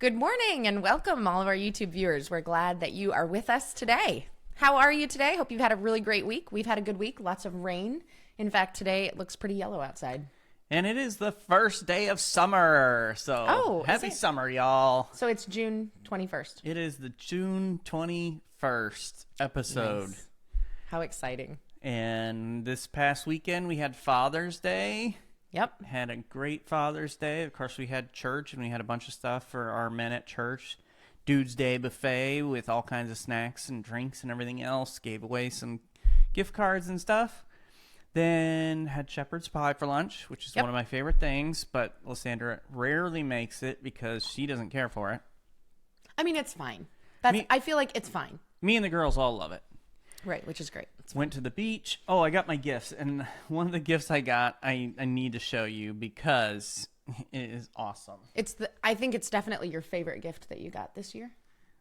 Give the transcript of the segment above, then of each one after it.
Good morning and welcome all of our YouTube viewers. We're glad that you are with us today. How are you today? Hope you've had a really great week. We've had a good week, lots of rain. In fact, today it looks pretty yellow outside. And it is the first day of summer. So happy summer, y'all. So it's June 21st. It is the June 21st episode. Nice. How exciting. And this past weekend we had Father's Day. Yep. Had a great Father's Day. Of course, we had church and we had a bunch of stuff for our men at church. Dude's Day buffet with all kinds of snacks and drinks and everything else. Gave away some gift cards and stuff. Then had shepherd's pie for lunch, which is one of my favorite things. But Lysandra rarely makes it because she doesn't care for it. I mean, it's fine. I feel like it's fine. Me and the girls all love it. Right, which is great. Went to the beach. Oh, I got my gifts. And one of the gifts I got, I need to show you because it is awesome. I think it's definitely your favorite gift that you got this year.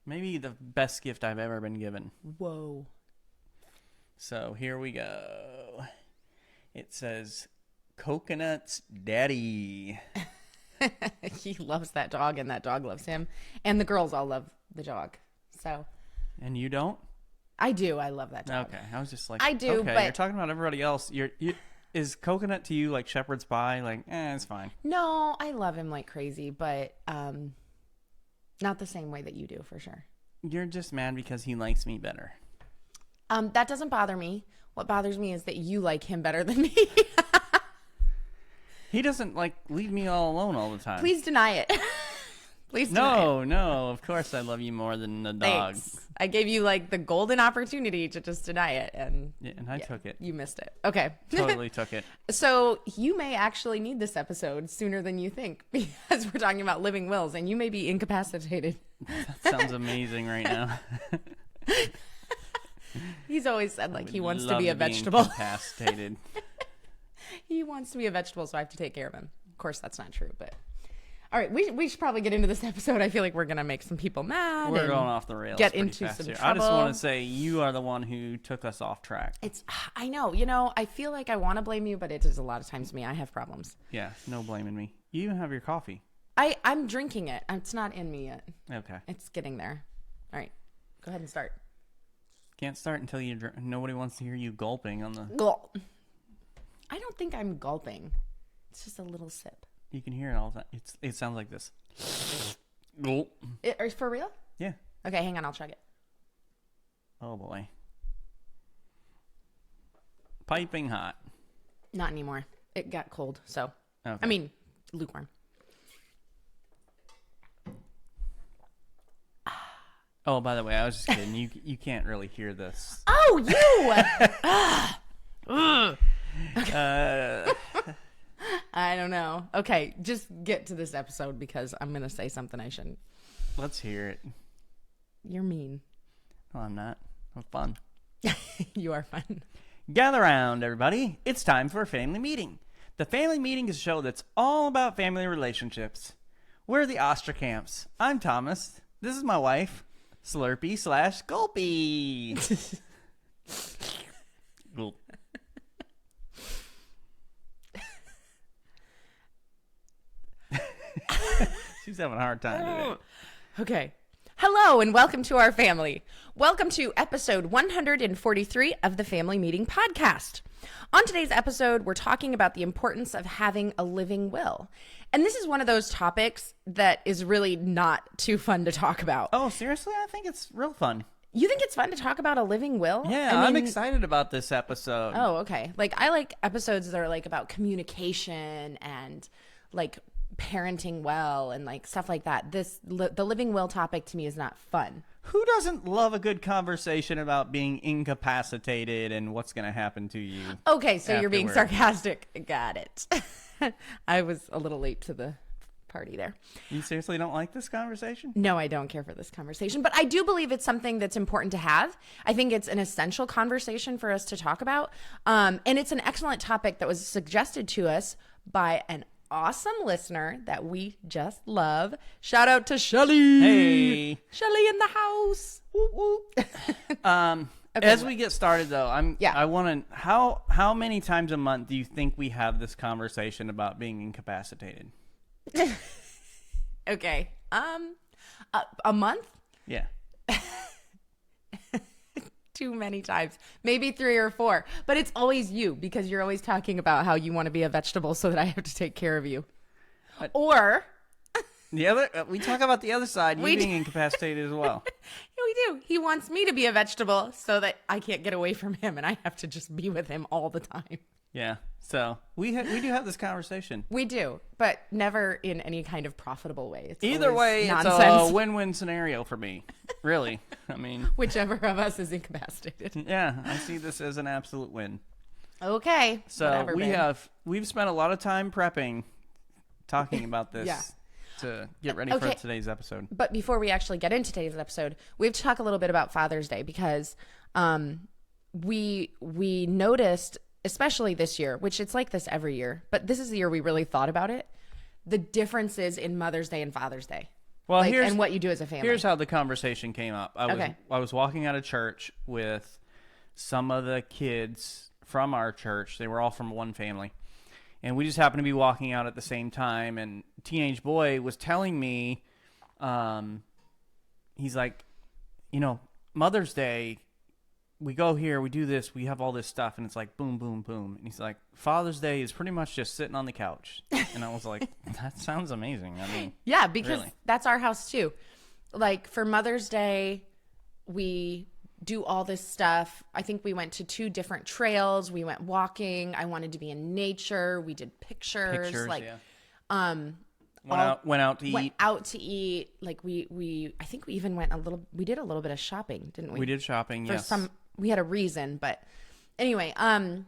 Maybe the best gift I've ever been given. Whoa. So here we go. It says, Coconuts Daddy. He loves that dog and that dog loves him. And the girls all love the dog. So. And you don't? I do. I love that dog. Okay. I was just like, I do, okay, but you're talking about everybody else. Is coconut to you like shepherd's pie? Like, it's fine. No, I love him like crazy, but not the same way that you do, for sure. You're just mad because he likes me better. That doesn't bother me. What bothers me is that you like him better than me. He doesn't leave me all alone all the time. Please deny it. Please deny it. No, of course I love you more than the dog. Thanks. I gave you the golden opportunity to just deny it, and I took it. You missed it. Okay. Totally took it. So you may actually need this episode sooner than you think because we're talking about living wills, and you may be incapacitated. That sounds amazing right now. He's always said he wants to be a vegetable. Incapacitated. He wants to be a vegetable, so I have to take care of him. Of course, that's not true, but. All right, we should probably get into this episode. I feel like we're going to make some people mad. We're going off the rails. Get into some trouble. I just want to say you are the one who took us off track. I know. I feel like I want to blame you, but it is a lot of times me. I have problems. Yeah, no blaming me. You even have your coffee. I'm drinking it. It's not in me yet. Okay. It's getting there. All right, go ahead and start. Can't start until you nobody wants to hear you gulping on the... Gulp. I don't think I'm gulping. It's just a little sip. You can hear it all the time. It sounds like this. Gulp. For real? Yeah. Okay, hang on. I'll chug it. Oh, boy. Piping hot. Not anymore. It got cold, so. Okay. I mean, lukewarm. Oh, by the way, I was just kidding. You can't really hear this. Oh, you! I don't know. Okay, just get to this episode because I'm going to say something I shouldn't. Let's hear it. You're mean. No, I'm not. I'm fun. You are fun. Gather around, everybody. It's time for a family meeting. The family meeting is a show that's all about family relationships. We're the Ostracamps. I'm Thomas. This is my wife, Slurpee/Gulpy. Gulp. She's having a hard time today. Okay. Hello and welcome to our family. Welcome to episode 143 of the Family Meeting Podcast. On today's episode, we're talking about the importance of having a living will. And this is one of those topics that is really not too fun to talk about. Oh, seriously? I think it's real fun. You think it's fun to talk about a living will? Yeah, I'm excited about this episode. Oh, okay. I like episodes that are about communication and parenting well and stuff like that. The living will topic to me is not fun. Who doesn't love a good conversation about being incapacitated and what's going to happen to you? Okay, so you're being sarcastic. Got it. I was a little late to the party there. You seriously don't like this conversation? No, I don't care for this conversation, but I do believe it's something that's important to have. I think it's an essential conversation for us to talk about. And it's an excellent topic that was suggested to us by an awesome listener that we just love. Shout out to Shelly. Hey. Shelly in the house. Woo, woo. Okay, as we get started, though, I want to. How many times a month do you think we have this conversation about being incapacitated? Okay. A month? Yeah. Too many times, maybe 3 or 4, but it's always you because you're always talking about how you want to be a vegetable so that I have to take care of you. Or the other, we talk about the other side, you being incapacitated as well. Yeah, we do. He wants me to be a vegetable so that I can't get away from him and I have to just be with him all the time. Yeah. So we do have this conversation. We do, but never in any kind of profitable way. It's Either way, nonsense. It's a win-win scenario for me. Really. I mean, whichever of us is incapacitated. Yeah, I see this as an absolute win. Okay. So whatever, we've spent a lot of time prepping, talking about this. Yeah. To get ready for today's episode. But before we actually get into today's episode, we have to talk a little bit about Father's Day because we noticed, especially this year, which it's like this every year, but this is the year we really thought about it, the differences in Mother's Day and Father's Day. Well, and what you do as a family. Here's how the conversation came up. I was walking out of church with some of the kids from our church. They were all from one family. And we just happened to be walking out at the same time, and teenage boy was telling me, he's like, Mother's Day, we go here, we do this, we have all this stuff, and it's like boom, boom, boom. And he's like, Father's Day is pretty much just sitting on the couch. And I was like, that sounds amazing. I mean, yeah, because really. That's our house too. Like for Mother's Day, we do all this stuff. I think we went to 2 different trails. We went walking. I wanted to be in nature. We did pictures. Went out to eat. Went out to eat. Like I think we even we did a little bit of shopping, didn't we? We did shopping, yes. We had a reason, but anyway,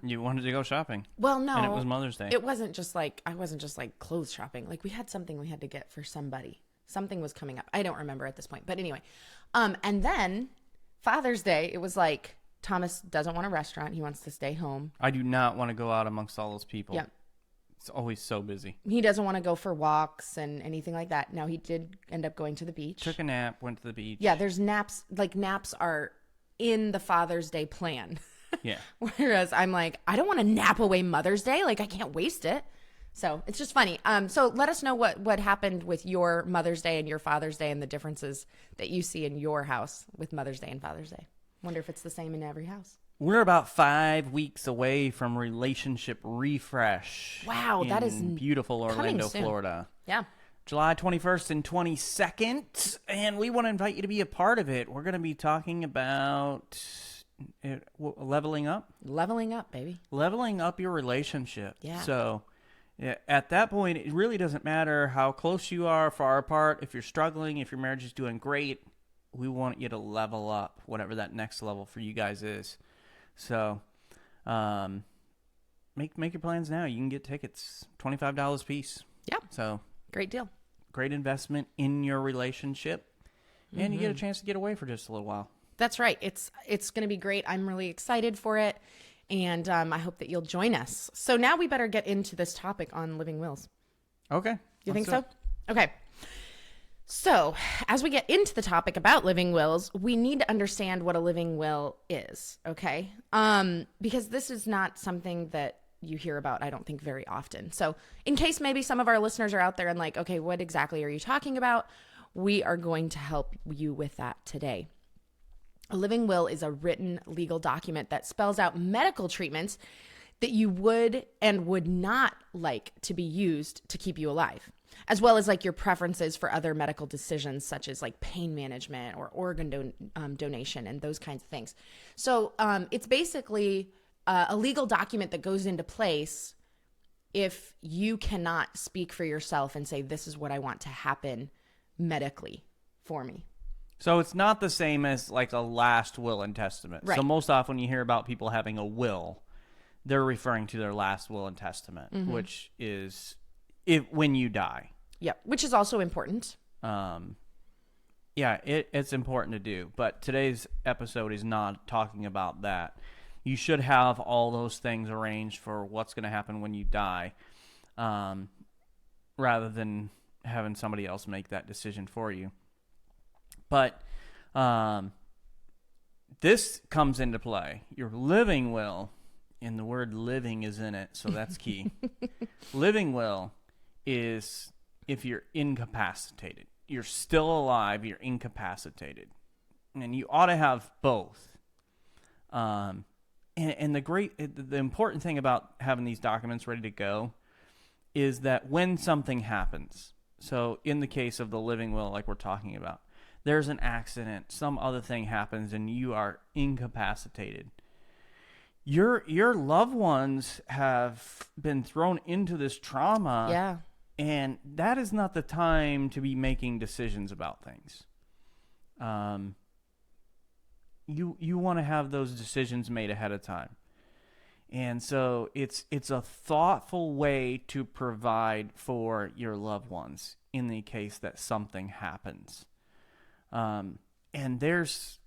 you wanted to go shopping. Well, no. And it was Mother's Day. It wasn't just like, I wasn't just like clothes shopping. Like we had something we had to get for somebody. Something was coming up. I don't remember at this point, but anyway. And then Father's Day, it was like, Thomas doesn't want a restaurant. He wants to stay home. I do not want to go out amongst all those people. Yeah. It's always so busy. He doesn't want to go for walks and anything like that. Now, he did end up going to the beach. Took a nap, went to the beach. Yeah, there's naps. Like, naps are in the Father's Day plan. Yeah. Whereas I'm like, I don't want to nap away Mother's Day. Like, I can't waste it. So it's just funny. So let us know what happened with your Mother's Day and your Father's Day and the differences that you see in your house with Mother's Day and Father's Day. Wonder if it's the same in every house. We're about 5 weeks away from Relationship Refresh. Wow, that is beautiful Orlando, Florida. Yeah. July 21st and 22nd, and we want to invite you to be a part of it. We're going to be talking about leveling up. Leveling up, baby. Leveling up your relationship. Yeah. So at that point, it really doesn't matter how close you are, far apart. If you're struggling, if your marriage is doing great, we want you to level up, whatever that next level for you guys is. So, make your plans now. You can get tickets, $25 a piece. Yeah. So, great deal. Great investment in your relationship, and you get a chance to get away for just a little while. That's right. It's going to be great. I'm really excited for it, and I hope that you'll join us. So now we better get into this topic on living wills. Okay. You think so? Okay. So, as we get into the topic about living wills, we need to understand what a living will is, okay? Because this is not something that you hear about, I don't think, very often. So, in case maybe some of our listeners are out there and like, okay, what exactly are you talking about? We are going to help you with that today. A living will is a written legal document that spells out medical treatments that you would and would not like to be used to keep you alive, as well as like your preferences for other medical decisions such as like pain management or organ donation and those kinds of things. So it's basically a legal document that goes into place if you cannot speak for yourself and say, this is what I want to happen medically for me. So it's not the same as like a last will and testament. Right. So most often you hear about people having a will, they're referring to their last will and testament, which is when you die. Yep, which is also important. Yeah, it's important to do. But today's episode is not talking about that. You should have all those things arranged for what's going to happen when you die, rather than having somebody else make that decision for you. But this comes into play. Your living will, and the word living is in it, so that's key. Living will is if you're incapacitated. you're still alive, you're incapacitated. And you ought to have both. And the important thing about having these documents ready to go is that when something happens, so in the case of the living will, like we're talking about, there's an accident, some other thing happens, and you are incapacitated. Your loved ones have been thrown into this trauma. Yeah. And that is not the time to be making decisions about things. You want to have those decisions made ahead of time. And so it's a thoughtful way to provide for your loved ones in the case that something happens. And there's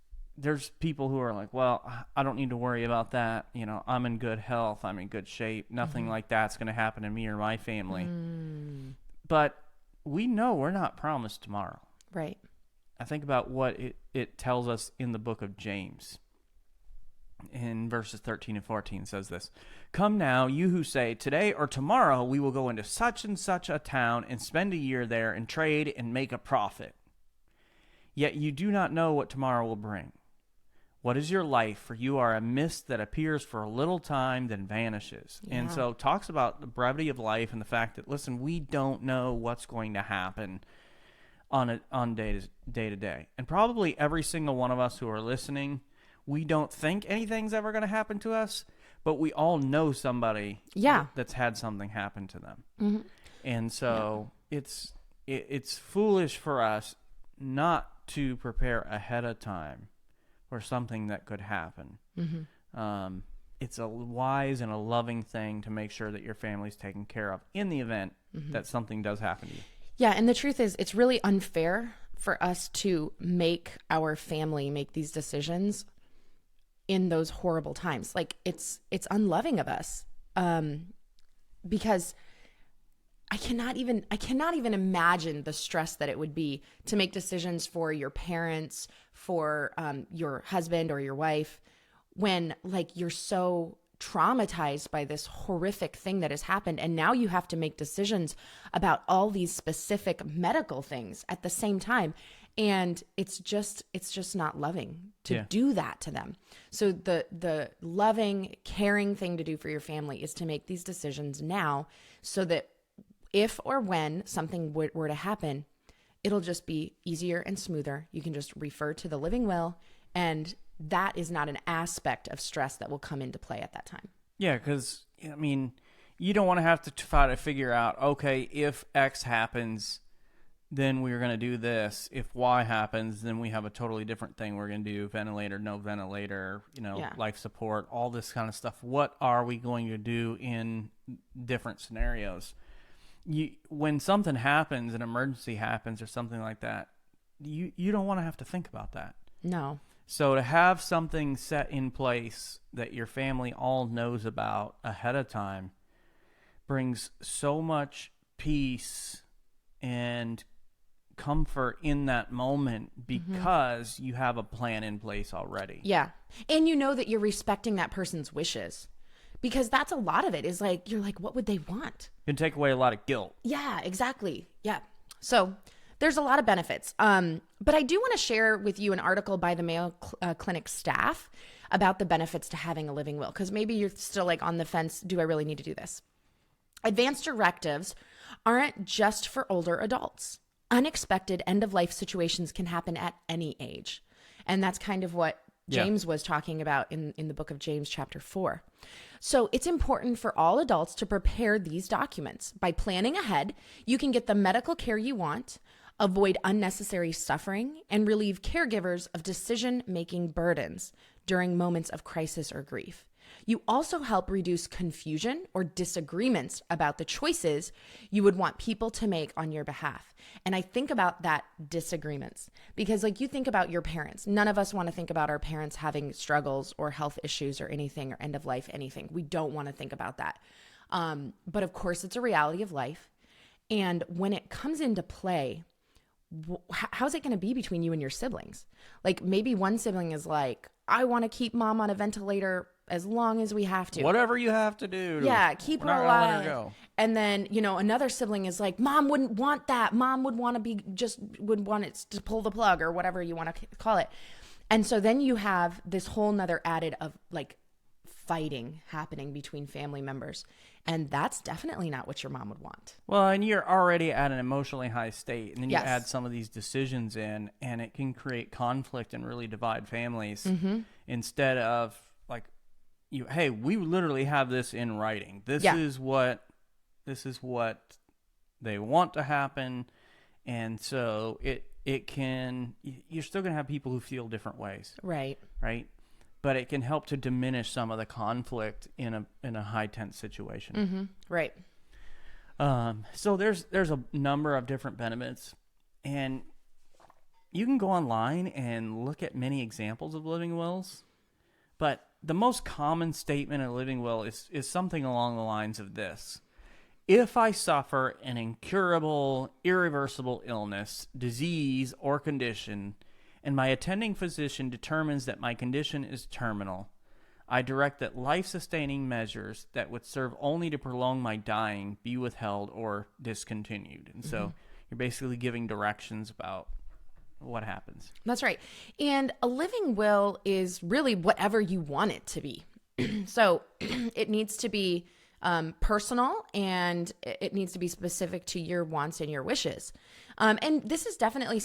people who are like, well, I don't need to worry about that. You know, I'm in good health. I'm in good shape. Nothing like that's going to happen to me or my family. But we know we're not promised tomorrow. Right. I think about what it tells us in the book of James. In verses 13 and 14 says this, "Come now, you who say, today or tomorrow we will go into such and such a town and spend a year there and trade and make a profit. Yet you do not know what tomorrow will bring. What is your life? For you are a mist that appears for a little time, then vanishes." Yeah. And so it talks about the brevity of life and the fact that, listen, we don't know what's going to happen on day to day. And probably every single one of us who are listening, we don't think anything's ever going to happen to us, but we all know somebody that's had something happen to them. Mm-hmm. And so it's foolish for us not to prepare ahead of time for something that could happen. Mm-hmm. It's a wise and a loving thing to make sure that your family's taken care of in the event that something does happen to you. Yeah, and the truth is, it's really unfair for us to make our family make these decisions in those horrible times. Like, it's unloving of us, because I cannot even imagine the stress that it would be to make decisions for your parents, for your husband or your wife, when like you're so traumatized by this horrific thing that has happened, and now you have to make decisions about all these specific medical things at the same time, and it's just not loving to do that to them. So the loving, caring thing to do for your family is to make these decisions now, so that if or when something were to happen, it'll just be easier and smoother. You can just refer to the living will, and that is not an aspect of stress that will come into play at that time. Yeah, because, I mean, you don't want to have to try to figure out, okay, if X happens, then we're going to do this. If Y happens, then we have a totally different thing we're going to do. Ventilator, no ventilator, life support, all this kind of stuff. What are we going to do in different scenarios? When something happens, an emergency happens or something like that, you don't want to have to think about that. No. So to have something set in place that your family all knows about ahead of time brings so much peace and comfort in that moment, because you have a plan in place already. Yeah. And you know that you're respecting that person's wishes, because that's a lot of it is like, you're like, what would they want? It can take away a lot of guilt. Yeah, exactly. Yeah. So there's a lot of benefits. But I do want to share with you an article by the Mayo Clinic staff about the benefits to having a living will, because maybe you're still like on the fence. Do I really need to do this? Advanced directives aren't just for older adults. Unexpected end-of-life situations can happen at any age. And that's kind of what James was talking about in the book of James, chapter 4. So it's important for all adults to prepare these documents. By planning ahead, you can get the medical care you want, avoid unnecessary suffering, and relieve caregivers of decision-making burdens during moments of crisis or grief. You also help reduce confusion or disagreements about the choices you would want people to make on your behalf. And I think about that, disagreements, because like you think about your parents. None of us want to think about our parents having struggles or health issues or anything, or end of life, anything. We don't want to think about that. But of course, it's a reality of life. And when it comes into play, how's it going to be between you and your siblings? Like maybe one sibling is like, I want to keep mom on a ventilator as long as we have to. Whatever you have to do. Yeah, keep we're her not gonna let alive. her go. And then, another sibling is like, Mom wouldn't want that. Mom would want it to pull the plug or whatever you want to call it. And so then you have this whole nother added of like fighting happening between family members. And that's definitely not what your mom would want. Well, and you're already at an emotionally high state, and then you Yes. add some of these decisions in, and it can create conflict and really divide families. Instead of like, hey, we literally have this in writing. This is what they want to happen, and so you're still going to have people who feel different ways, Right. But it can help to diminish some of the conflict in a high tense situation. Right. So there's a number of different benefits, and you can go online and look at many examples of living wills, but the most common statement in a living will is something along the lines of this: if I suffer an incurable, irreversible illness, disease, or condition, and my attending physician determines that my condition is terminal, I direct that life-sustaining measures that would serve only to prolong my dying be withheld or discontinued. And so you're basically giving directions about what happens. That's right. And a living will is really whatever you want it to be. So it needs to be personal, and it needs to be specific to your wants and your wishes. And this is definitely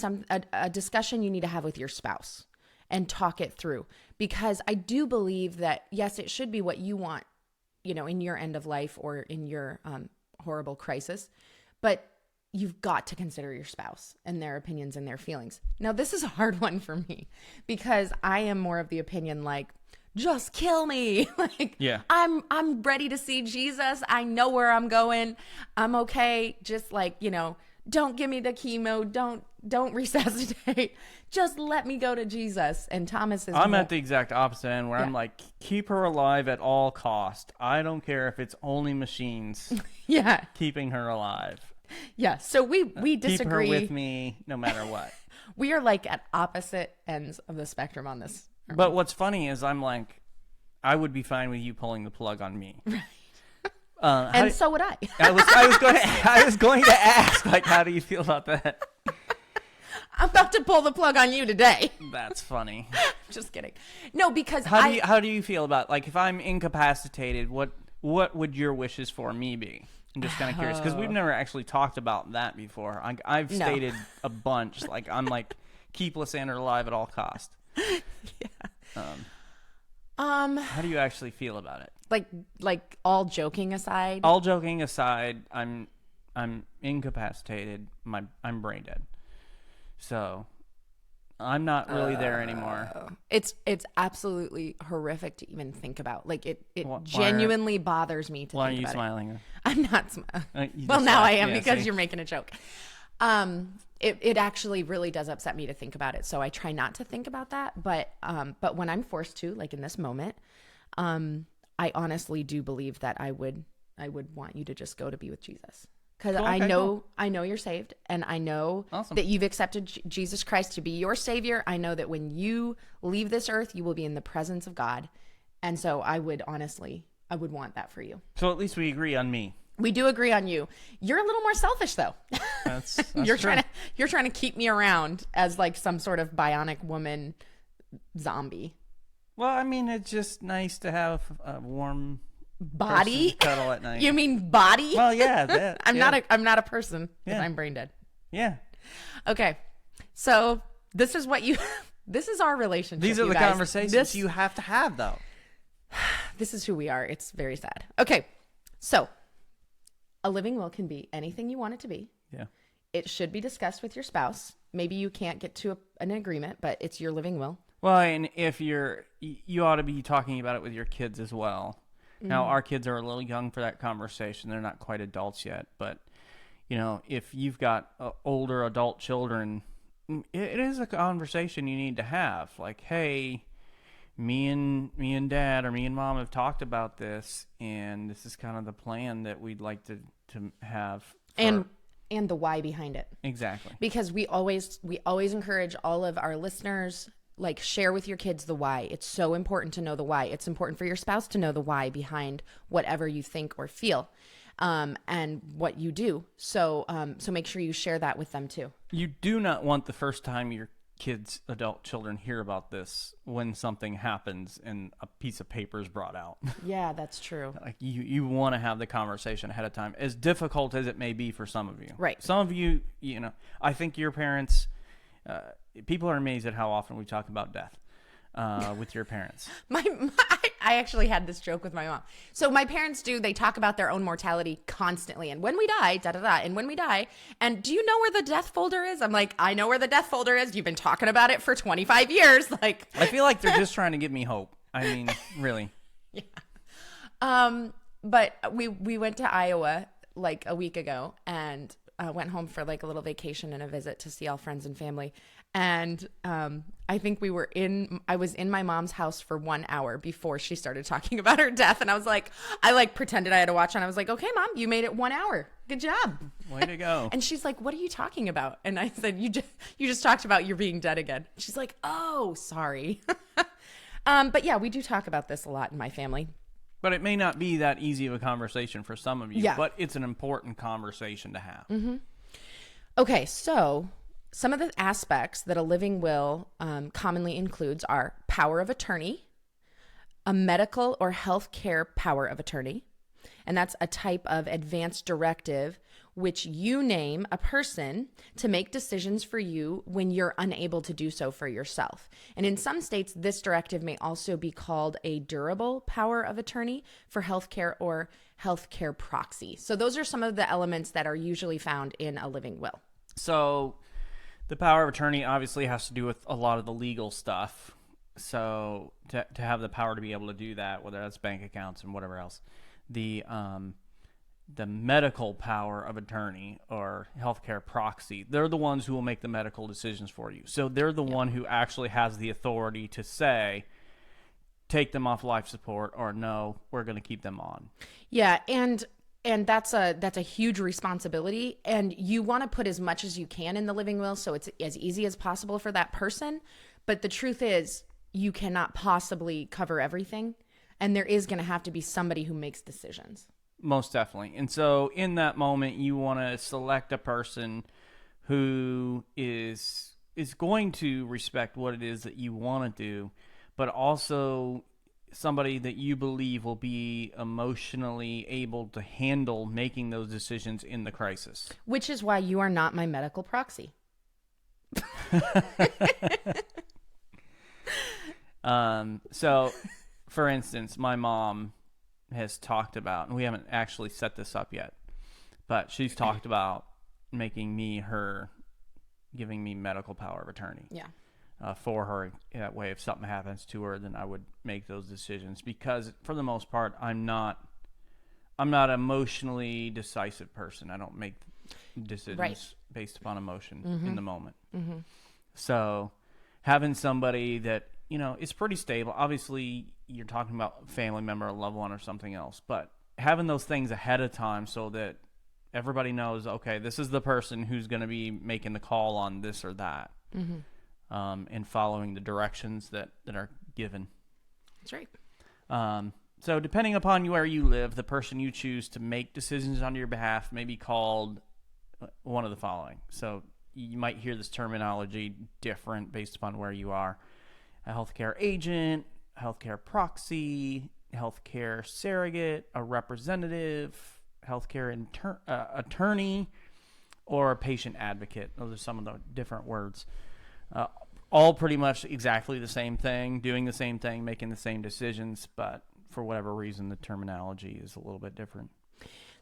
a discussion you need to have with your spouse and talk it through, because I do believe that, yes, it should be what you want, in your end of life or in your horrible crisis, but you've got to consider your spouse and their opinions and their feelings. Now, this is a hard one for me because I am more of the opinion like, just kill me. I'm ready to see Jesus. I know where I'm going. I'm okay. Just don't give me the chemo. Don't resuscitate. Just let me go to Jesus. And Thomas is I'm at the exact opposite end where I'm like, keep her alive at all cost. I don't care if it's only machines. Keeping her alive. Yeah. So we disagree. Keep her with me no matter what. We are like at opposite ends of the spectrum on this. But what's funny is I'm like, I would be fine with you pulling the plug on me. And so would I. I was going to ask, like, how do you feel about that? I'm about to pull the plug on you today. That's funny. Just kidding. No, because how do you feel about, like, if I'm incapacitated, what would your wishes for me be? I'm just kind of curious because we've never actually talked about that before. I've stated a bunch, like I'm like, keep Lysandra alive at all cost. How do you actually feel about it? Like all joking aside. All joking aside, I'm incapacitated. I'm brain dead. So I'm not really there anymore. It's absolutely horrific to even think about. Like it genuinely bothers me to think about it. Why are you smiling? I'm not smiling. Well, now I am because you're making a joke. It actually really does upset me to think about it. So I try not to think about that. But when I'm forced to, like in this moment, I honestly do believe that I would want you to just go to be with Jesus. Because I know you're saved, and I know that you've accepted Jesus Christ to be your Savior. I know that when you leave this earth, you will be in the presence of God. And so I would want that for you. So at least we agree on me. We do agree on you. You're a little more selfish, though. That's you're true. trying to keep me around as like some sort of bionic woman zombie. Well, I mean, it's just nice to have a warm body cuddle at night. You mean body? Well, yeah. I'm not a person if I'm brain dead. Yeah. Okay. So this is this is our relationship. These are the guys. conversations you have to have, though. This is who we are. It's very sad. Okay. So a living will can be anything you want it to be. Yeah. It should be discussed with your spouse. Maybe you can't get to an agreement, but it's your living will. Well, and if you ought to be talking about it with your kids as well. Now, our kids are a little young for that conversation. They're not quite adults yet. But, if you've got older adult children, it is a conversation you need to have. Like, hey, me and dad or me and mom have talked about this, and this is kind of the plan that we'd like to have. And the why behind it. Exactly. Because we always encourage all of our listeners like share with your kids the why. It's so important to know the why. It's important for your spouse to know the why behind whatever you think or feel, and what you do. So make sure you share that with them too. You do not want the first time your kids, adult children, hear about this when something happens and a piece of paper is brought out. Yeah, that's true. Like you want to have the conversation ahead of time, as difficult as it may be for some of you. Right. Some of you, I think your parents, people are amazed at how often we talk about death with your parents. I actually had this joke with my mom. So my parents they talk about their own mortality constantly. And when we die, and when we die. And do you know where the death folder is? I'm like, I know where the death folder is. You've been talking about it for 25 years. Like, I feel like they're just trying to give me hope. I mean, really. Yeah. But we went to Iowa like a week ago and went home for like a little vacation and a visit to see all friends and family. And I think I was in my mom's house for 1 hour before she started talking about her death. And I was like, I like pretended I had to watch. And I was like, okay, Mom, you made it 1 hour. Good job. Way to go. And she's like, what are you talking about? And I said, you just talked about you being dead again. She's like, oh, sorry. But yeah, we do talk about this a lot in my family. But it may not be that easy of a conversation for some of you, Yeah. But it's an important conversation to have. Mm-hmm. Okay, so some of the aspects that a living will commonly includes are power of attorney, a medical or health care power of attorney, and that's a type of advanced directive which you name a person to make decisions for you when you're unable to do so for yourself. And in some states, this directive may also be called a durable power of attorney for healthcare or healthcare proxy. So those are some of the elements that are usually found in a living will. So the power of attorney obviously has to do with a lot of the legal stuff. So to have the power to be able to do that, whether that's bank accounts and whatever else, the medical power of attorney or healthcare proxy, they're the ones who will make the medical decisions for you. So they're the one who actually has the authority to say, take them off life support, or no, we're going to keep them on. Yeah, and that's a huge responsibility, and you want to put as much as you can in the living will so it's as easy as possible for that person. But the truth is, you cannot possibly cover everything, and there is going to have to be somebody who makes decisions. Most definitely. And so in that moment, you want to select a person who is going to respect what it is that you want to do, but also somebody that you believe will be emotionally able to handle making those decisions in the crisis. Which is why you are not my medical proxy. So, for instance, my mom has talked about, and we haven't actually set this up yet, but she's talked about giving me medical power of attorney. Yeah. For her, that way if something happens to her, then I would make those decisions, because for the most part I'm not emotionally decisive person. I don't make decisions based upon emotion in the moment. Mm-hmm. So having somebody that is pretty stable, obviously you're talking about a family member, a loved one, or something else, but having those things ahead of time so that everybody knows, okay, this is the person who's going to be making the call on this or that. Mm-hmm. And following the directions that are given. That's right. So depending upon where you live, the person you choose to make decisions on your behalf may be called one of the following. So you might hear this terminology different based upon where you are. A healthcare agent, a healthcare proxy, healthcare surrogate, a representative, healthcare attorney, or a patient advocate. Those are some of the different words. All pretty much exactly the same thing, doing the same thing, making the same decisions, but for whatever reason, the terminology is a little bit different.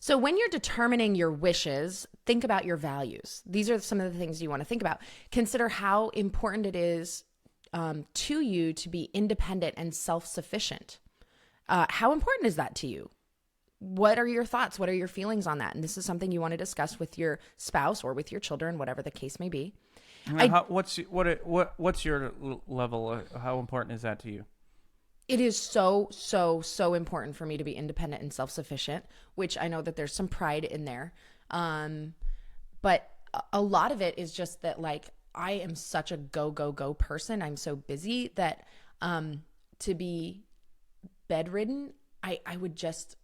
So when you're determining your wishes, think about your values. These are some of the things you want to think about. Consider how important it is to you to be independent and self-sufficient. How important is that to you? What are your thoughts? What are your feelings on that? And this is something you want to discuss with your spouse or with your children, whatever the case may be. What's your level? How important is that to you? It is so, so, so important for me to be independent and self-sufficient, which I know that there's some pride in there. But a lot of it is just that, like, I am such a go person. I'm so busy that to be bedridden, I would just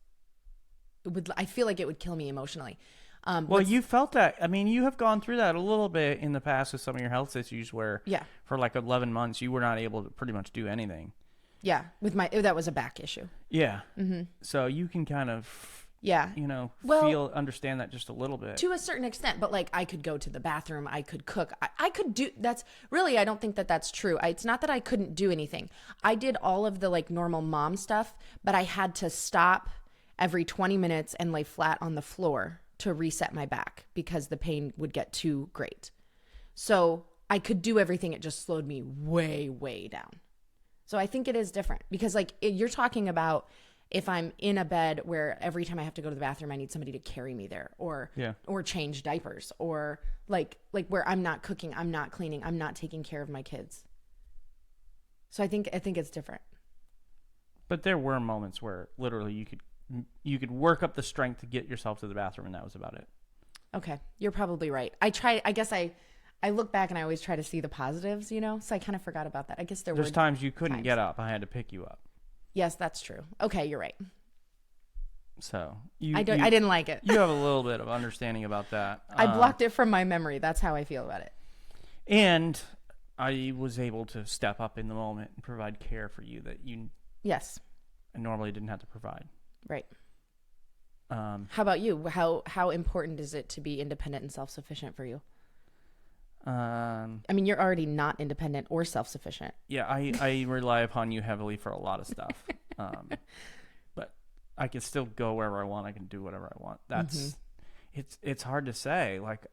I feel like it would kill me emotionally. Well, you felt that. I mean, you have gone through that a little bit in the past with some of your health issues where for like 11 months you were not able to pretty much do anything. Yeah, that was a back issue. Yeah. Mm-hmm. So you can kind of, understand that just a little bit. To a certain extent, but like I could go to the bathroom, I could cook, I could do, that's really, I don't think that that's true. It's not that I couldn't do anything. I did all of the like normal mom stuff, but I had to stop every 20 minutes and lay flat on the floor to reset my back because the pain would get too great. So I could do everything. It just slowed me way, way down. So I think it is different because like you're talking about if I'm in a bed where every time I have to go to the bathroom, I need somebody to carry me there or change diapers or like where I'm not cooking, I'm not cleaning, I'm not taking care of my kids. So I think it's different. But there were moments where literally you could work up the strength to get yourself to the bathroom, and that was about it. Okay, you're probably right. I guess I look back and I always try to see the positives, you know, so I kind of forgot about that. I guess there's times you couldn't get up. I had to pick you up. Yes, that's true. Okay, you're right. So I didn't like it. You have a little bit of understanding about that. I blocked it from my memory. That's how I feel about it. And I was able to step up in the moment and provide care for you that you normally didn't have to provide. Right. How about you? How important is it to be independent and self-sufficient for you? I mean, you're already not independent or self-sufficient. Yeah, I rely upon you heavily for a lot of stuff. But I can still go wherever I want. I can do whatever I want. That's it's hard to say. Like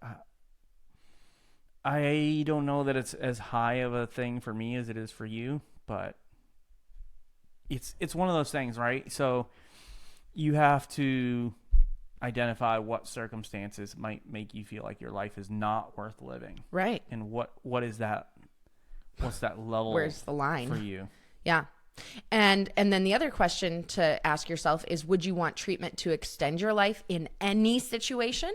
I don't know that it's as high of a thing for me as it is for you, but it's one of those things, right? So you have to identify what circumstances might make you feel like your life is not worth living. Right. And what is that? What's that level? Where's the line for you? Yeah. And then the other question to ask yourself is, would you want treatment to extend your life in any situation?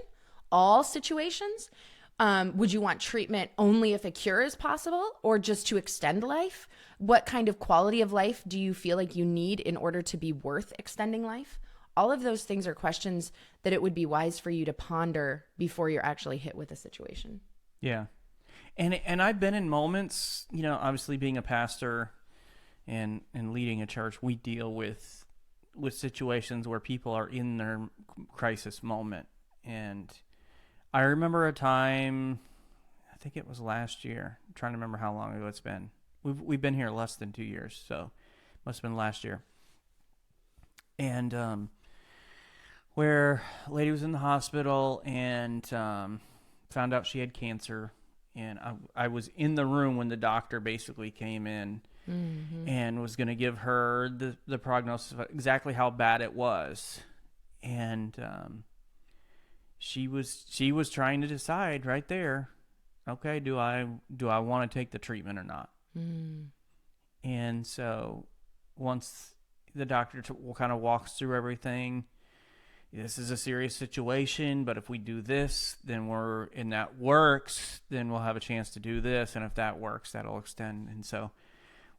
All situations? Would you want treatment only if a cure is possible or just to extend life? What kind of quality of life do you feel like you need in order to be worth extending life? All of those things are questions that it would be wise for you to ponder before you're actually hit with a situation. Yeah. And I've been in moments, you know, obviously being a pastor and leading a church, we deal with situations where people are in their crisis moment. And I remember a time, I think it was last year. I'm trying to remember how long ago it's been. We've been here less than 2 years, so it must have been last year. And where a lady was in the hospital and found out she had cancer. And I was in the room when the doctor basically came in and was going to give her the prognosis of exactly how bad it was. And she was trying to decide right there, okay, do I want to take the treatment or not? And so once the doctor kind of walks through everything, this is a serious situation, but if we do this, then that works, then we'll have a chance to do this. And if that works, that'll extend. And so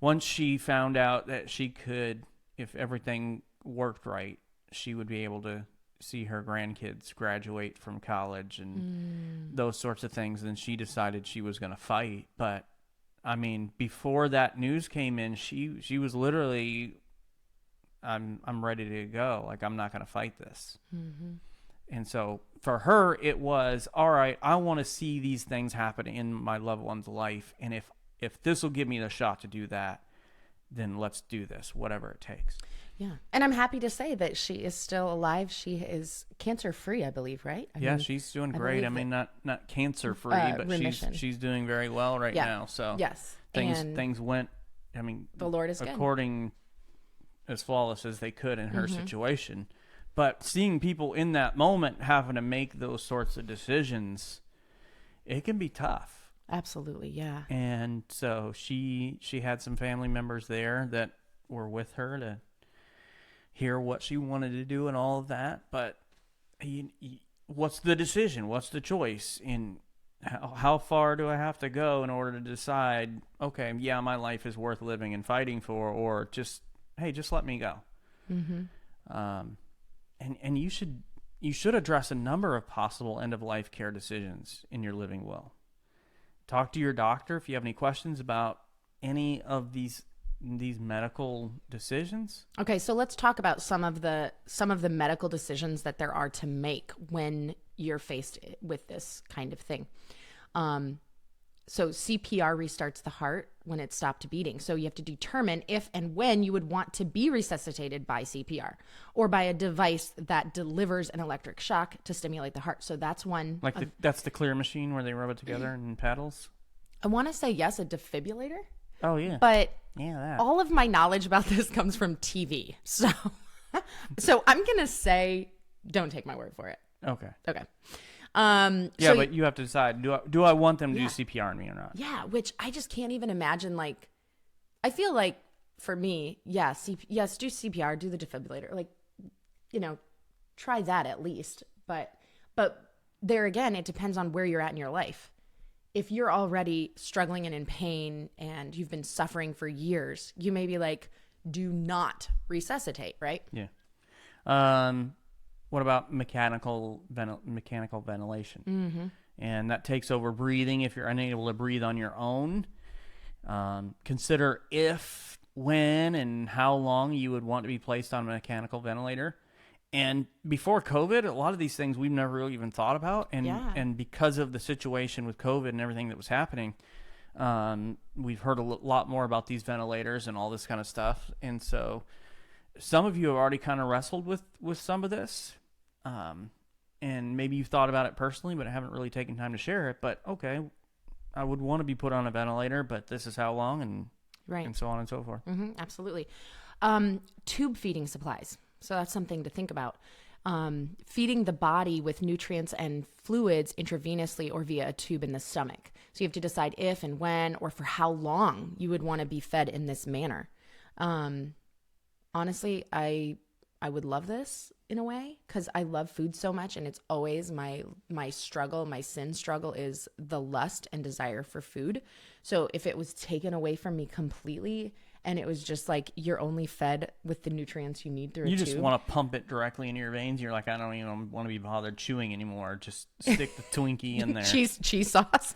once she found out that she could, if everything worked right, she would be able to see her grandkids graduate from college and those sorts of things, then she decided she was going to fight. But I mean, before that news came in, she was literally, I'm ready to go. Like, I'm not going to fight this. And so for her, it was, all right, I want to see these things happen in my loved one's life. And if this will give me the shot to do that, then let's do this, whatever it takes. Yeah. And I'm happy to say that she is still alive. She is cancer free, I believe, right? I mean, she's doing great. I mean, not cancer free, but remission. she's doing very well right now. So yes. Things went, I mean, the Lord is according as flawless as they could in her situation. But seeing people in that moment having to make those sorts of decisions, it can be tough. Absolutely, yeah. And so she had some family members there that were with her to hear what she wanted to do and all of that. But what's the decision? What's the choice? And how far do I have to go in order to decide, okay, yeah, my life is worth living and fighting for, or just, hey, just let me go. And you should address a number of possible end of life care decisions in your living will. Talk to your doctor if you have any questions about any of these medical decisions. Okay, so let's talk about some of the medical decisions that there are to make when you're faced with this kind of thing. So CPR restarts the heart when it's stopped beating. So you have to determine if and when you would want to be resuscitated by CPR or by a device that delivers an electric shock to stimulate the heart. So that's one. That's the clear machine where they rub it together and paddles? I want to say yes, a defibrillator. Oh, yeah. But that. all of my knowledge about this comes from TV. So I'm going to say don't take my word for it. Okay. But you have to decide, do I want them to do CPR on me or not? Yeah, which I just can't even imagine. Like, I feel like for me, yes, do CPR, do the defibrillator. Like, try that at least. But there again, it depends on where you're at in your life. If you're already struggling and in pain and you've been suffering for years, you may be like, do not resuscitate, right? Yeah. What about mechanical ventilation? Mm-hmm. And that takes over breathing if you're unable to breathe on your own. Consider if, when, and how long you would want to be placed on a mechanical ventilator. And before COVID, a lot of these things we've never really even thought about. And because of the situation with COVID and everything that was happening, we've heard a lot more about these ventilators and all this kind of stuff. And so some of you have already kind of wrestled with some of this. And maybe you've thought about it personally, but haven't really taken time to share it. But okay, I would want to be put on a ventilator, but this is how long, and so on and so forth. Mm-hmm, absolutely. Tube feeding supplies. So that's something to think about. Feeding the body with nutrients and fluids intravenously or via a tube in the stomach. So you have to decide if and when or for how long you would want to be fed in this manner. Honestly, I would love this in a way because I love food so much, and it's always my struggle, my sin struggle is the lust and desire for food. So if it was taken away from me completely and it was just like you're only fed with the nutrients you need through a tube. You just want to pump it directly into your veins. You're like, I don't even want to be bothered chewing anymore. Just stick the Twinkie in there. cheese sauce.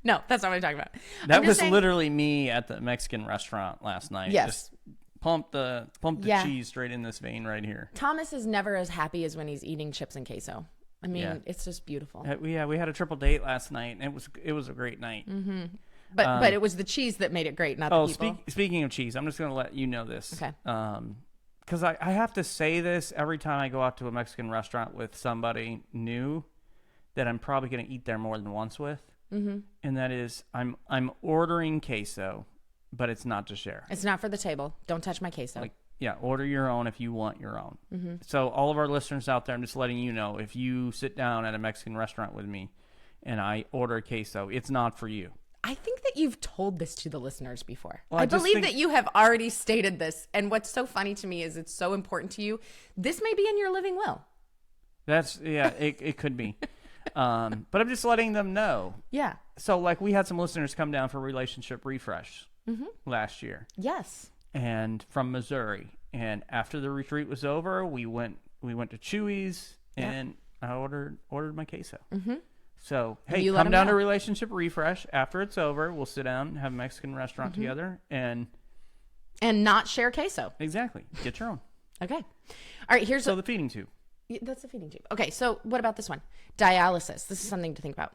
No, that's not what I'm talking about. That was literally me at the Mexican restaurant last night. Yes. Just pump the cheese straight in this vein right here. Thomas is never as happy as when he's eating chips and queso. I mean, it's just beautiful. We had a triple date last night, and it was a great night. Mm-hmm. But it was the cheese that made it great, not the people. Speaking of cheese, I'm just going to let you know this. Okay. Because I have to say this every time I go out to a Mexican restaurant with somebody new that I'm probably going to eat there more than once with. Mm-hmm. And that is, I'm ordering queso, but it's not to share. It's not for the table. Don't touch my queso. Order your own if you want your own. Mm-hmm. So all of our listeners out there, I'm just letting you know, if you sit down at a Mexican restaurant with me and I order queso, it's not for you. I think that you've told this to the listeners before. Well, I believe that you have already stated this. And what's so funny to me is it's so important to you. This may be in your living will. It could be. But I'm just letting them know. Yeah. So we had some listeners come down for Relationship Refresh last year. Yes. And from Missouri. And after the retreat was over, we went to Chewy's and I ordered my queso. Mm-hmm. So, hey, come down to Relationship Refresh. After it's over, we'll sit down, have a Mexican restaurant together, and not share queso. Exactly. Get your own. Okay. All right, the feeding tube. That's the feeding tube. Okay, so what about this one? Dialysis. This is something to think about.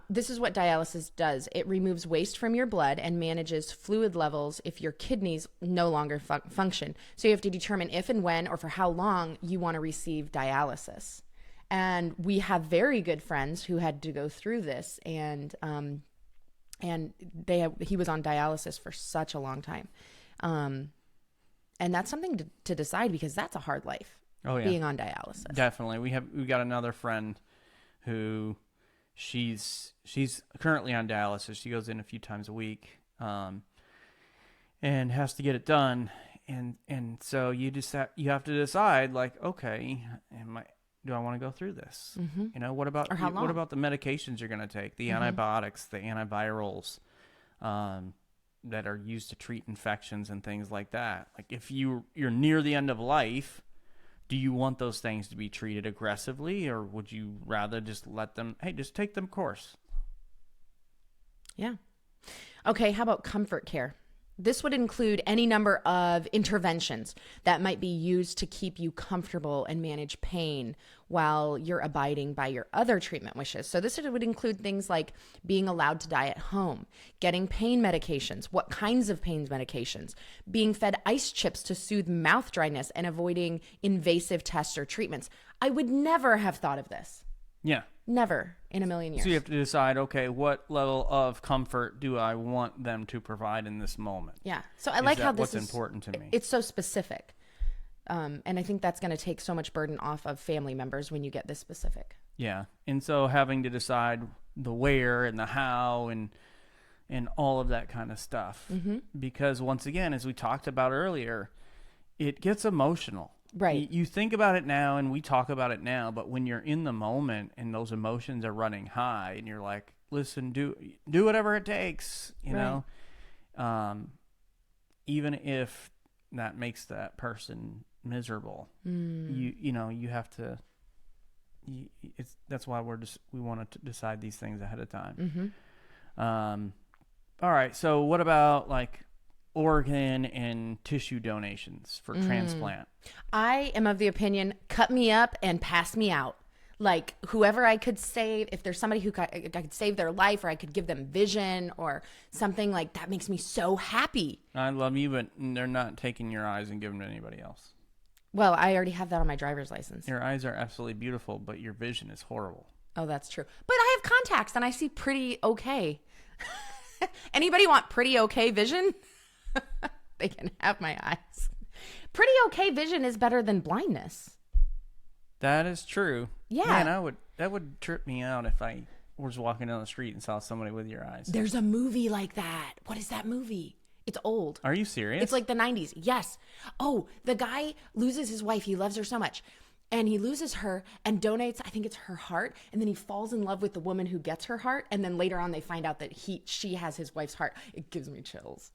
This is what dialysis does. It removes waste from your blood and manages fluid levels if your kidneys no longer function. So you have to determine if and when or for how long you want to receive dialysis. And we have very good friends who had to go through this, and he was on dialysis for such a long time. And that's something to decide because that's a hard life. Oh, yeah. Being on dialysis. Definitely. We got another friend who she's currently on dialysis. She goes in a few times a week and has to get it done. And so you have to decide, okay, do I want to go through this? You know, what about Or how long? what about the medications you're going to take, the antibiotics, the antivirals that are used to treat infections and things like that? Like if you're near the end of life, do you want those things to be treated aggressively, or would you rather just let them, hey, just take them course? Yeah. Okay, how about comfort care? This would include any number of interventions that might be used to keep you comfortable and manage pain while you're abiding by your other treatment wishes. So this would include things like being allowed to die at home, getting pain medications, what kinds of pain medications, being fed ice chips to soothe mouth dryness, and avoiding invasive tests or treatments. I would never have thought of this. Yeah. Never in a million years. So you have to decide, okay, what level of comfort do I want them to provide in this moment? Yeah. So I like how this what's important to me. It's so specific. And I think that's going to take so much burden off of family members when you get this specific. Yeah. And so having to decide the where and the how and all of that kind of stuff. Because once again, as we talked about earlier, it gets emotional. Right. You think about it now and we talk about it now, but when you're in the moment and those emotions are running high and you're like, listen, do whatever it takes, you know, even if that makes that person miserable, you know, you have to, that's why we want to decide these things ahead of time. All right. So what about like organ and tissue donations for transplant? I am of the opinion, cut me up and pass me out. Like whoever I could save, if there's somebody who I could save their life, or I could give them vision or something, like that makes me so happy. I love you, but they're not taking your eyes and giving them to anybody else. Well, I already have that on my driver's license. Your eyes are absolutely beautiful, but your vision is horrible. Oh, that's true. But I have contacts and I see pretty okay. Anybody want pretty okay vision? They can have my eyes. Pretty okay vision is better than blindness. That is true. Yeah. Man, that would trip me out if I was walking down the street and saw somebody with your eyes. There's a movie like that. What is that movie? It's old. Are you serious? It's like the 90s. Yes. Oh, the guy loses his wife. He loves her so much. And he loses her and donates, I think it's her heart. And then he falls in love with the woman who gets her heart. And then later on they find out that she has his wife's heart. It gives me chills.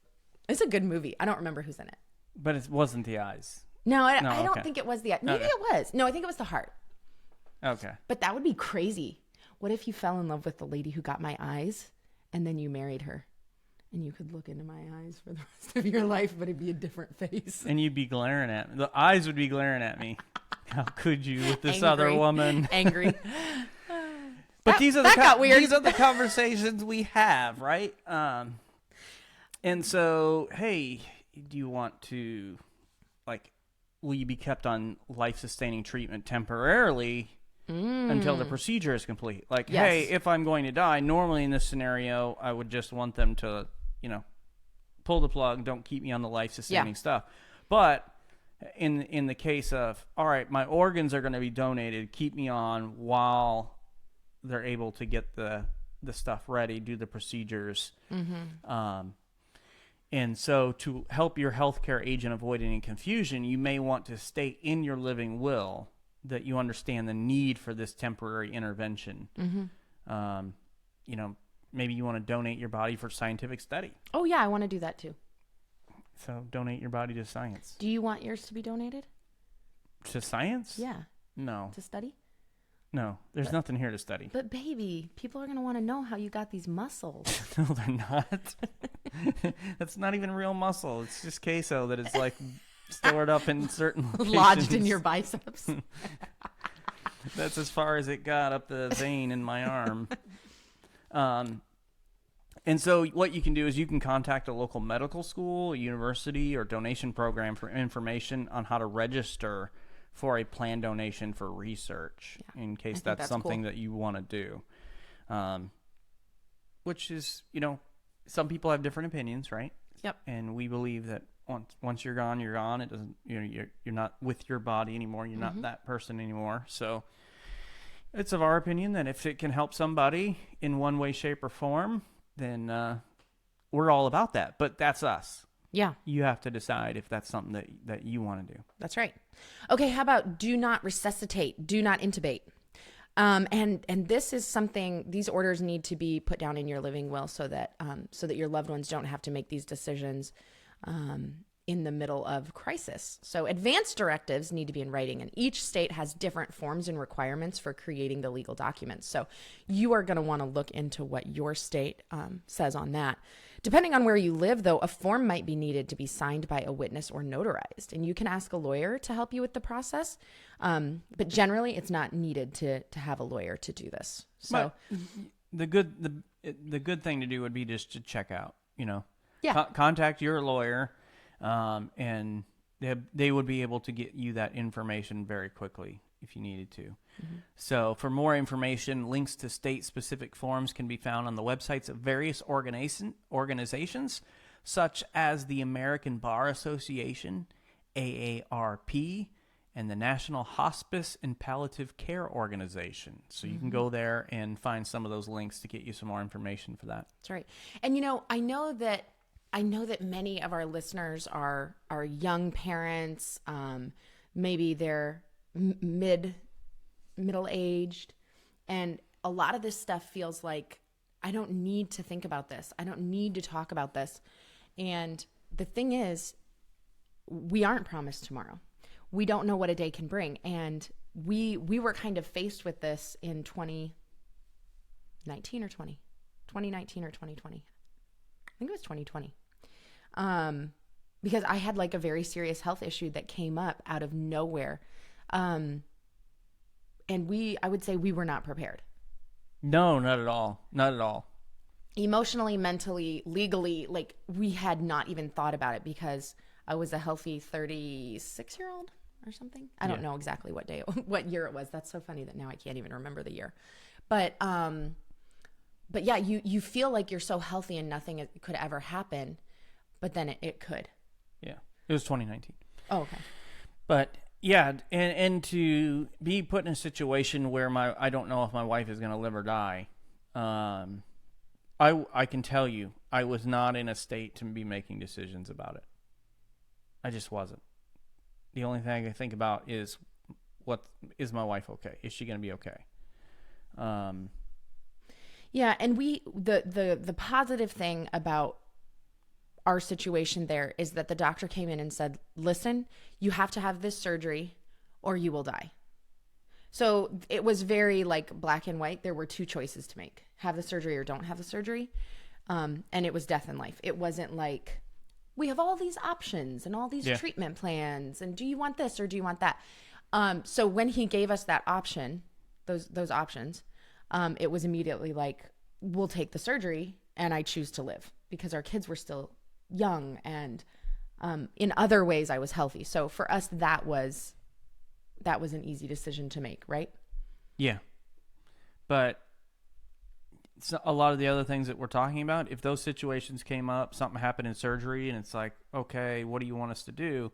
It's a good movie. I don't remember who's in it. But it wasn't the eyes. No, I okay. don't think it was the... Maybe it was. No, I think it was the heart. Okay. But that would be crazy. What if you fell in love with the lady who got my eyes and then you married her? And you could look into my eyes for the rest of your life, but it'd be a different face. And you'd be glaring at me. The eyes would be glaring at me. How could you with this Angry. other woman? Angry. But these are got weird. These are the conversations we have, right? And so, hey, do you want to, like, will you be kept on life-sustaining treatment temporarily until the procedure is complete? Like, Yes. hey, if I'm going to die, normally in this scenario, I would just want them to, you know, pull the plug, don't keep me on the life-sustaining stuff. But in the case of, all right, my organs are going to be donated, keep me on while they're able to get the stuff ready, do the procedures. And so to help your healthcare agent avoid any confusion, you may want to state in your living will that you understand the need for this temporary intervention. You know, maybe you want to donate your body for scientific study. Oh, yeah, I want to do that too. So donate your body to science. Do you want yours to be donated? To science? Yeah. No. To study? No. There's nothing here to study. But baby, people are going to want to know how you got these muscles. No, they're not. That's not even real muscle. It's just queso that is like stored up in certain locations. Lodged in your biceps. That's as far as it got up the vein in my arm. And so what you can do is you can contact a local medical school, a university, or donation program for information on how to register for a planned donation for research in case that's something cool. that you want to do. Which is, you know, some people have different opinions, right? Yep. And we believe that once you're gone, you're gone. It doesn't, you know, you're not with your body anymore. You're not that person anymore. So it's of our opinion that if it can help somebody in one way, shape, or form, then we're all about that. But that's us. Yeah, You have to decide if that's something that you want to do. that's right. Okay, how about do not resuscitate, do not intubate? And this is something, these orders need to be put down in your living will so that your loved ones don't have to make these decisions in the middle of crisis. So advanced directives need to be in writing, and each state has different forms and requirements for creating the legal documents. So you are going to want to look into what your state says on that. Depending on where you live, though, a form might be needed to be signed by a witness or notarized, and you can ask a lawyer to help you with the process. But generally, it's not needed to have a lawyer to do this. So the good thing to do would be just to check out. Yeah. Contact your lawyer, and they would be able to get you that information very quickly if you needed to. Mm-hmm. So for more information, links to state-specific forms can be found on the websites of various organizations, such as the American Bar Association, AARP, and the National Hospice and Palliative Care Organization. So you can go there and find some of those links to get you some more information for that. That's right. And I know that many of our listeners are young parents. Maybe they're middle-aged, and a lot of this stuff feels like, I don't need to think about this. I don't need to talk about this. And the thing is, we aren't promised tomorrow. We don't know what a day can bring. And we were kind of faced with this in 2019 or 2020. I think it was 2020. Because I had like a very serious health issue that came up out of nowhere. And I would say we were not prepared. No, not at all. Not at all. Emotionally, mentally, legally, like we had not even thought about it because I was a healthy 36-year-old or something. I don't know exactly what year it was. That's so funny that now I can't even remember the year. But yeah, you feel like you're so healthy and nothing could ever happen, but then it could. Yeah. It was 2019. Oh, okay. But yeah, and to be put in a situation where I don't know if my wife is going to live or die. I can tell you, I was not in a state to be making decisions about it. I just wasn't. The only thing I can think about is, is my wife okay? Is she going to be okay? Yeah, and the positive thing about our situation there is that the doctor came in and said, listen, you have to have this surgery or you will die. So it was very like black and white. There were two choices to make: have the surgery or don't have the surgery. And it was death and life. It wasn't like, we have all these options and all these treatment plans, and do you want this or do you want that? So when he gave us that option, those options, it was immediately like, we'll take the surgery and I choose to live, because our kids were still young, and in other ways I was healthy. So for us, that was an easy decision to make, right? Yeah. But a lot of the other things that we're talking about, if those situations came up, something happened in surgery, and it's like, okay, what do you want us to do?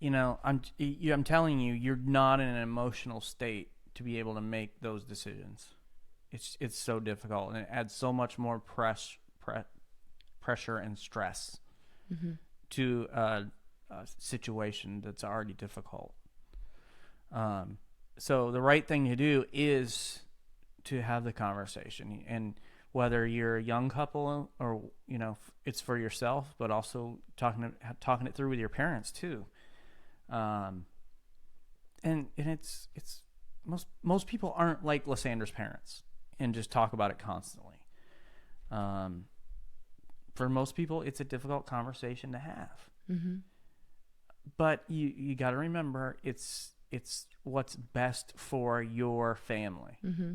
I'm telling you, you're not in an emotional state to be able to make those decisions. It's so difficult, and it adds so much more pressure and stress to a situation that's already difficult. So the right thing to do is to have the conversation, and whether you're a young couple or it's for yourself, but also talking it through with your parents too. And it's most people aren't like Lysandra's parents and just talk about it constantly. For most people, it's a difficult conversation to have. Mm-hmm. But you got to remember, it's what's best for your family. Mm-hmm.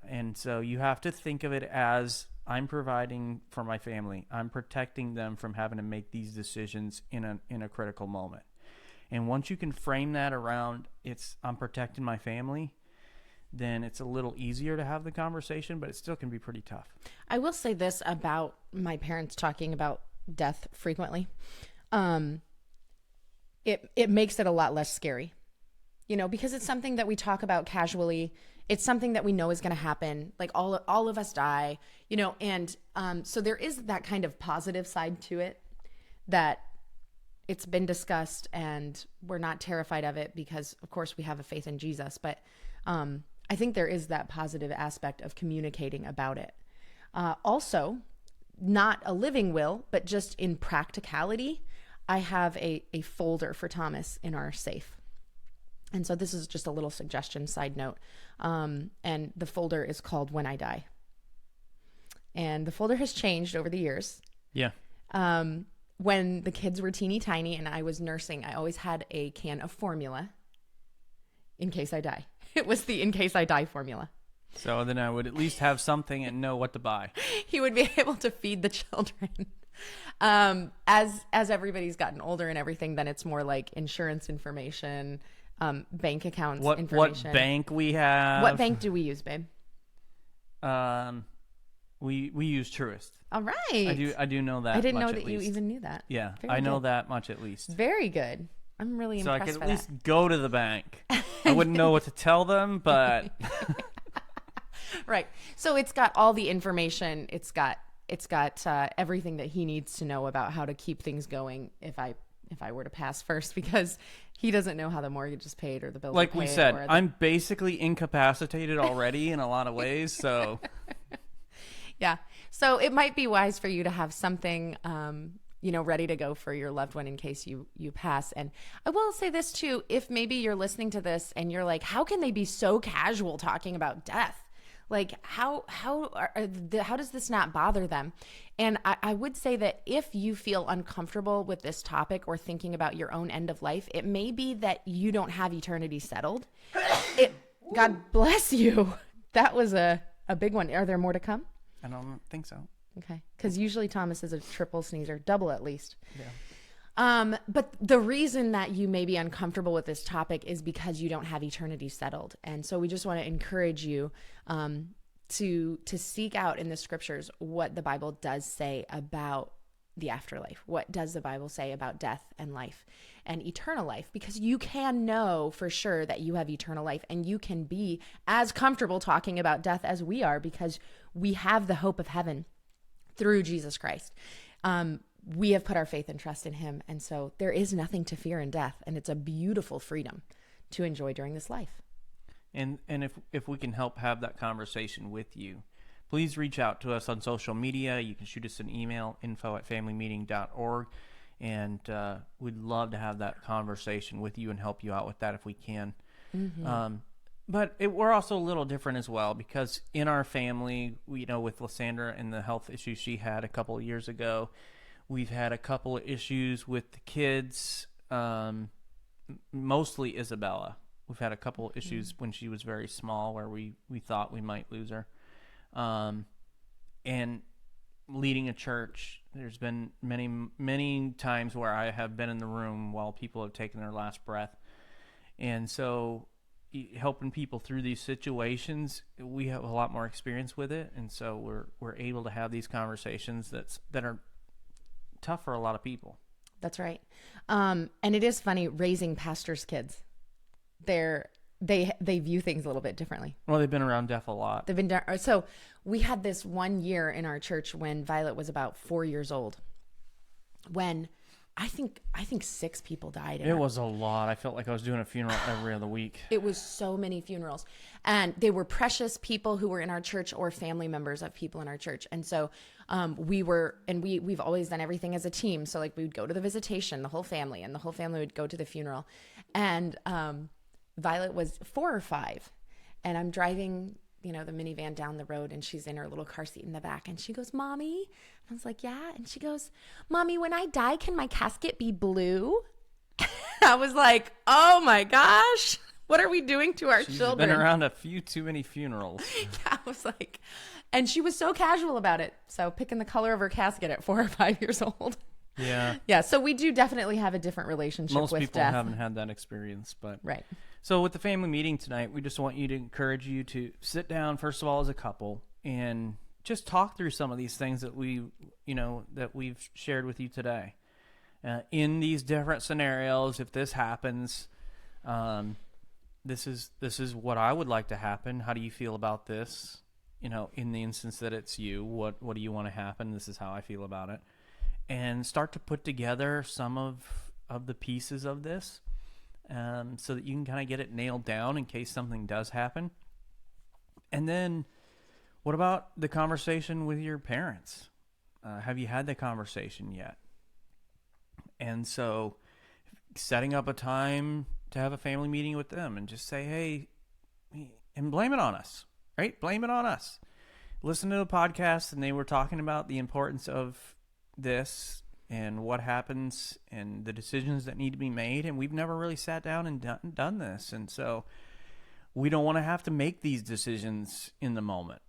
And so you have to think of it as, I'm providing for my family. I'm protecting them from having to make these decisions in a critical moment. And once you can frame that around, I'm protecting my family, then it's a little easier to have the conversation, but it still can be pretty tough. I will say this about my parents talking about death frequently. It makes it a lot less scary, because it's something that we talk about casually. It's something that we know is going to happen. Like all of us die, and so there is that kind of positive side to it, that it's been discussed and we're not terrified of it because, of course, we have a faith in Jesus. But I think there is that positive aspect of communicating about it. Also, not a living will, but just in practicality, I have a folder for Thomas in our safe. And so this is just a little suggestion, side note. And the folder is called When I Die. And the folder has changed over the years. Yeah. When the kids were teeny tiny and I was nursing, I always had a can of formula in case I die. It was the in case I die formula. So then I would at least have something and know what to buy. He would be able to feed the children. As everybody's gotten older and everything, then it's more like insurance information, bank accounts information. What bank we have. What bank do we use, babe? We use Truist. All right. I do know that. I didn't much know that at you least. even knew that. Yeah, Very I know good. that much at least. Very good. I'm really So I impressed could by at least that. go to the bank. I wouldn't know what to tell them, but Right. So it's got all the information. It's got everything that he needs to know about how to keep things going if I were to pass first, because he doesn't know how the mortgage is paid or the bills are like paid. we said, or I'm basically incapacitated already in a lot of ways. So yeah. So it might be wise for you to have something, ready to go for your loved one in case you pass. And I will say this too, if maybe you're listening to this and you're like, how can they be so casual talking about death? Like how does this not bother them? And I would say that if you feel uncomfortable with this topic or thinking about your own end of life, it may be that you don't have eternity settled. God bless you. That was a big one. Are there more to come? I don't think so. Okay. Because usually Thomas is a triple sneezer, double at least. Yeah. But the reason that you may be uncomfortable with this topic is because you don't have eternity settled. And so we just want to encourage you to seek out in the scriptures what the Bible does say about the afterlife. What does the Bible say about death and life and eternal life? Because you can know for sure that you have eternal life, and you can be as comfortable talking about death as we are because we have the hope of heaven through Jesus Christ. We have put our faith and trust in him. And so there is nothing to fear in death. And it's a beautiful freedom to enjoy during this life. And if we can help have that conversation with you, please reach out to us on social media. You can shoot us an email, info@familymeeting.org. And we'd love to have that conversation with you and help you out with that if we can. Mm-hmm. But we're also a little different as well, because in our family, with Lysandra and the health issues she had a couple of years ago, we've had a couple of issues with the kids, mostly Isabella. We've had a couple of issues when she was very small where we thought we might lose her. And leading a church, there's been many, many times where I have been in the room while people have taken their last breath. And so helping people through these situations, we have a lot more experience with it. And so we're able to have these conversations that are tough for a lot of people. That's right. And it is funny raising pastors' kids. They view things a little bit differently. Well, they've been around death a lot. So we had this one year in our church when Violet was about 4 years old, when I think 6 people died. It was a lot. I felt like I was doing a funeral every other week. It was so many funerals, and they were precious people who were in our church or family members of people in our church. And so we've always done everything as a team. So like we would go to the visitation, the whole family, and the whole family would go to the funeral. And Violet was 4 or 5, and I'm driving, the minivan down the road, and she's in her little car seat in the back, and she goes, "Mommy," and I was like, "Yeah," and she goes, "Mommy, when I die, can my casket be blue?" I was like, "Oh my gosh, what are we doing to our She's children?" been around a few too many funerals. I was like, and she was so casual about it. So picking the color of her casket at 4 or 5 years old. Yeah. Yeah. So we do definitely have a different relationship Most with people death. haven't had that experience, but Right. So with the family meeting tonight, we just want you to encourage you to sit down, first of all, as a couple, and just talk through some of these things that we've shared with you today. In these different scenarios, if this happens, this is what I would like to happen. How do you feel about this? In the instance that it's you, what do you want to happen? This is how I feel about it. and start to put together some of the pieces of this, so that you can kind of get it nailed down in case something does happen. And then what about the conversation with your parents? Have you had the conversation yet? And so setting up a time to have a family meeting with them and just say, hey, and blame it on us, right? Blame it on us. Listen to the podcast, and they were talking about the importance of this and what happens and the decisions that need to be made. And we've never really sat down and done this. And so we don't want to have to make these decisions in the moment.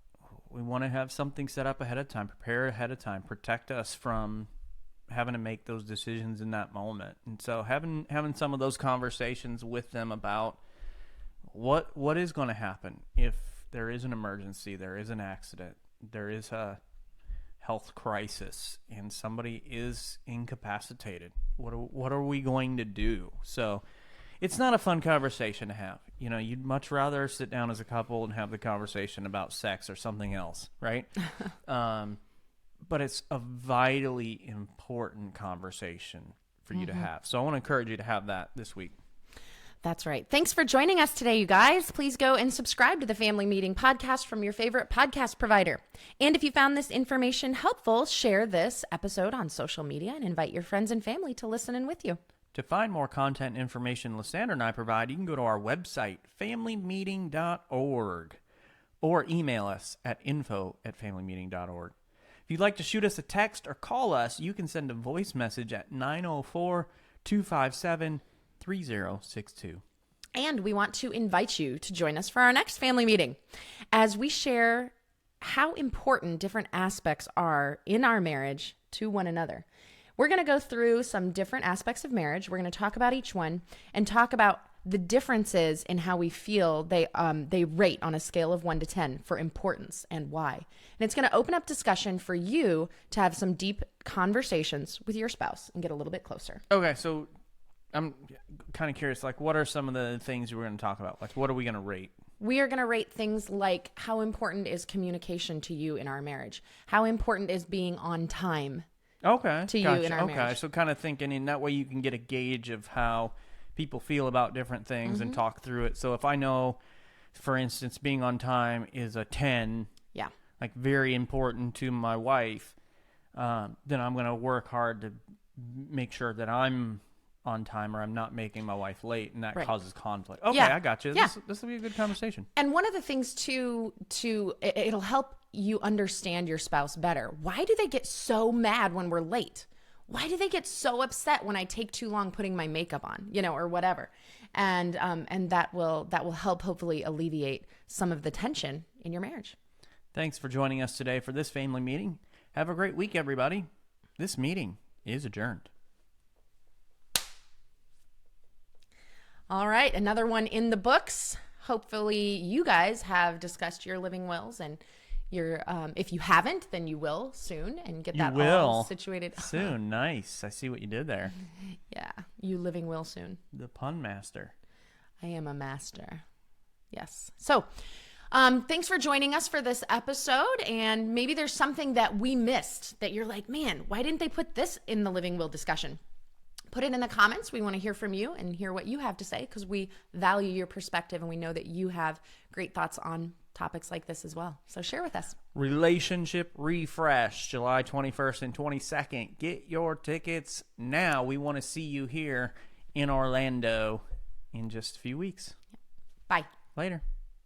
We want to have something set up ahead of time, prepare ahead of time, protect us from having to make those decisions in that moment. And so having some of those conversations with them about what is going to happen if there is an emergency, there is an accident, there is a health crisis, and somebody is incapacitated. What are we going to do? So it's not a fun conversation to have. You know, you'd much rather sit down as a couple and have the conversation about sex or something else, right? But it's a vitally important conversation for you to have. So I want to encourage you to have that this week. That's right. Thanks for joining us today, you guys. Please go and subscribe to the Family Meeting Podcast from your favorite podcast provider. And if you found this information helpful, share this episode on social media and invite your friends and family to listen in with you. To find more content information Lysandra and I provide, you can go to our website, familymeeting.org, or email us at info@familymeeting.org. If you'd like to shoot us a text or call us, you can send a voice message at 904-257-3062. And we want to invite you to join us for our next family meeting as we share how important different aspects are in our marriage to one another. We're going to go through some different aspects of marriage. We're going to talk about each one and talk about the differences in how we feel they rate on a scale of 1 to 10 for importance and why. And it's going to open up discussion for you to have some deep conversations with your spouse and get a little bit closer. Okay, so I'm kind of curious, like, what are some of the things we're going to talk about? Like, what are we going to rate? We are going to rate things like how important is communication to you in our marriage? How important is being on time to you in our marriage? So kind of thinking in that way you can get a gauge of how people feel about different things and talk through it. So if I know, for instance, being on time is a 10, like very important to my wife, then I'm going to work hard to make sure that I'm on time or I'm not making my wife late, and that causes conflict. Okay, I got you. Yeah. This will be a good conversation. And one of the things too, it'll help you understand your spouse better. Why do they get so mad when we're late? Why do they get so upset when I take too long putting my makeup on, or whatever? And that will help hopefully alleviate some of the tension in your marriage. Thanks for joining us today for this family meeting. Have a great week, everybody. This meeting is adjourned. All right, another one in the books. Hopefully you guys have discussed your living wills, and your if you haven't, then you will soon, and get that all situated soon. Nice. I see what you did there. Yeah, you living will soon. The pun master. I am a master. Yes. So thanks for joining us for this episode, and maybe there's something that we missed that you're like, man, why didn't they put this in the living will discussion? Put it in the comments. We want to hear from you and hear what you have to say, because we value your perspective and we know that you have great thoughts on topics like this as well. So share with us. Relationship Refresh, July 21st and 22nd. Get your tickets now. We want to see you here in Orlando in just a few weeks. Bye. Later.